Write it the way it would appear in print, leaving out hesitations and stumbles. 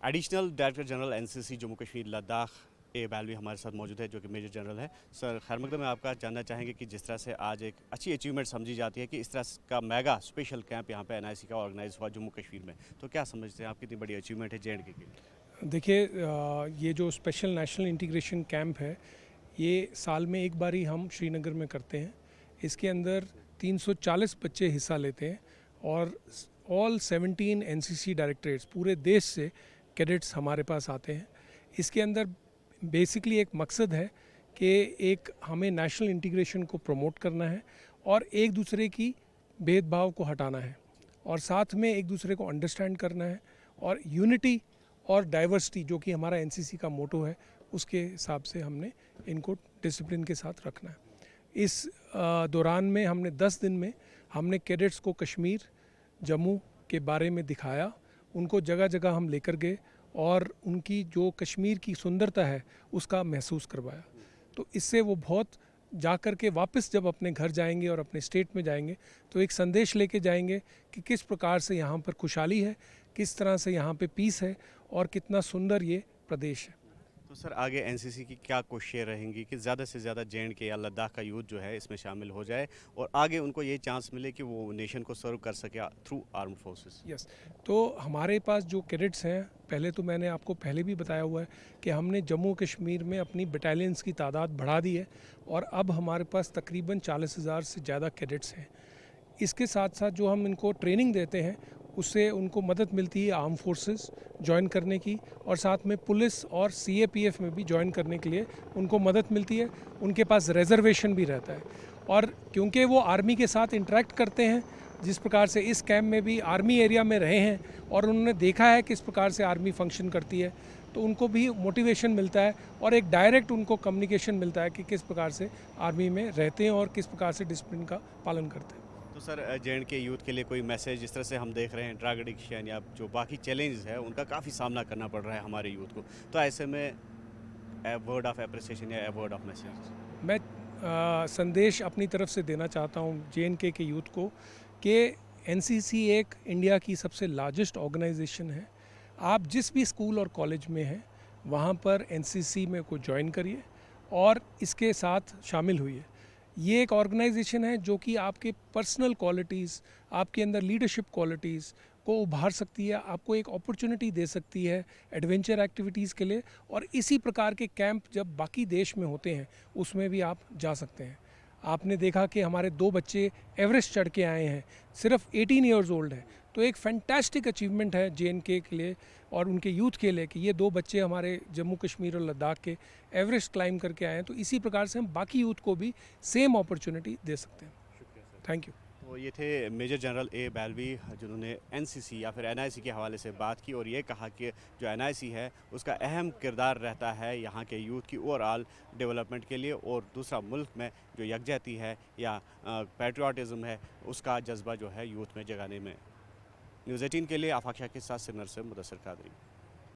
Additional director general NCC Jammu Kashmir Ladakh A बैलवी हमारे साथ मौजूद है, जो कि मेजर जनरल है। सर, खैर मकदम में आपका जानना चाहेंगे कि जिस तरह से आज एक अच्छी अचीवमेंट समझी जाती है कि इस तरह का मेगा स्पेशल कैंप यहाँ पे एनआईसी का ऑर्गेनाइज हुआ जम्मू कश्मीर में, तो क्या समझते हैं आप, कितनी बड़ी अचीवमेंट है जेएंडके के लिए? देखिए, ये जो स्पेशल नेशनल इंटीग्रेशन कैंप है, ये साल में एक बार ही हम श्रीनगर में करते हैं। इसके अंदर 340 बच्चे हिस्सा लेते हैं और ऑल 17 एनसीसी डायरेक्टरेट्स पूरे देश से कैडेट्स हमारे पास आते हैं। इसके अंदर बेसिकली एक मकसद है कि एक हमें नेशनल इंटीग्रेशन को प्रमोट करना है और एक दूसरे की भेदभाव को हटाना है और साथ में एक दूसरे को अंडरस्टैंड करना है और यूनिटी और डाइवर्सिटी, जो कि हमारा एनसीसी का मोटो है, उसके हिसाब से हमने इनको डिसिप्लिन के साथ रखना है। इस दौरान में हमने 10 दिन में हमने कैडेट्स को कश्मीर, जम्मू के बारे में दिखाया, उनको जगह जगह हम लेकर गए और उनकी जो कश्मीर की सुंदरता है उसका महसूस करवाया। तो इससे वो बहुत जाकर के वापस जब अपने घर जाएंगे और अपने स्टेट में जाएंगे तो एक संदेश लेके जाएंगे कि किस प्रकार से यहाँ पर खुशहाली है, किस तरह से यहाँ पे पीस है और कितना सुंदर ये प्रदेश है। तो सर, आगे एनसीसी की क्या कोशिशें रहेंगी कि ज़्यादा से ज़्यादा जेएंडके या लद्दाख का यूथ जो है इसमें शामिल हो जाए और आगे उनको ये चांस मिले कि वो नेशन को सर्व कर सके थ्रू आर्म फोर्सेस? यस, तो हमारे पास जो कैडेट्स हैं, पहले तो मैंने आपको पहले भी बताया हुआ है कि हमने जम्मू कश्मीर में अपनी बटालियंस की तादाद बढ़ा दी है और अब हमारे पास तकरीबन 40,000 से ज़्यादा कैडेट्स हैं। इसके साथ साथ जो हम इनको ट्रेनिंग देते हैं उससे उनको मदद मिलती है आर्म फोर्सेस ज्वाइन करने की और साथ में पुलिस और सीएपीएफ में भी ज्वाइन करने के लिए उनको मदद मिलती है। उनके पास रिजर्वेशन भी रहता है और क्योंकि वो आर्मी के साथ इंटरेक्ट करते हैं, जिस प्रकार से इस कैंप में भी आर्मी एरिया में रहे हैं और उन्होंने देखा है किस प्रकार से आर्मी फंक्शन करती है, तो उनको भी मोटिवेशन मिलता है और एक डायरेक्ट उनको कम्युनिकेशन मिलता है कि किस प्रकार से आर्मी में रहते हैं और किस प्रकार से डिसिप्लिन का पालन करते हैं। तो सर, जेएंडके यूथ के लिए कोई मैसेज, जिस तरह से हम देख रहे हैं ड्रग एडिक्शन या जो बाकी चैलेंजेस है उनका काफ़ी सामना करना पड़ रहा है हमारे यूथ को, तो ऐसे में वर्ड ऑफ एप्रिसिएशन या वर्ड ऑफ मैसेज? मैं संदेश अपनी तरफ से देना चाहता हूँ जेएनके के यूथ को कि एनसीसी एक इंडिया की सबसे लार्जेस्ट ऑर्गेनाइजेशन है। आप जिस भी स्कूल और कॉलेज में हैं वहाँ पर एनसीसी में को ज्वाइन करिए और इसके साथ शामिल हुइए। ये एक ऑर्गेनाइजेशन है जो कि आपके पर्सनल क्वालिटीज़, आपके अंदर लीडरशिप क्वालिटीज़ को उभार सकती है, आपको एक अपॉर्चुनिटी दे सकती है एडवेंचर एक्टिविटीज़ के लिए और इसी प्रकार के कैंप जब बाकी देश में होते हैं उसमें भी आप जा सकते हैं। आपने देखा कि हमारे 2 बच्चे एवरेस्ट चढ़ के आए हैं, सिर्फ 18 ईयर्स ओल्ड है, तो एक फैंटास्टिक अचीवमेंट है जेएनके के लिए और उनके यूथ के लिए कि ये 2 बच्चे हमारे जम्मू कश्मीर और लद्दाख के एवरेस्ट क्लाइंब करके आए हैं। तो इसी प्रकार से हम बाकी यूथ को भी सेम अपॉर्चुनिटी दे सकते हैं। Thank you. तो ये थे मेजर जनरल ए बैलवी, जिन्होंने एनसीसी या फिर एनआईसी के हवाले से बात की और ये कहा कि जो एनआईसी है उसका अहम किरदार रहता है यहाँ के यूथ की ओवरऑल डेवलपमेंट के लिए, और दूसरा मुल्क में जो यकजहती है या पैट्रियाटिज़म है उसका जज्बा जो है यूथ में जगाने में। न्यूज़ 18 के लिए आफाक शाह के साथ सिमर से मुदस्सिर कादरी।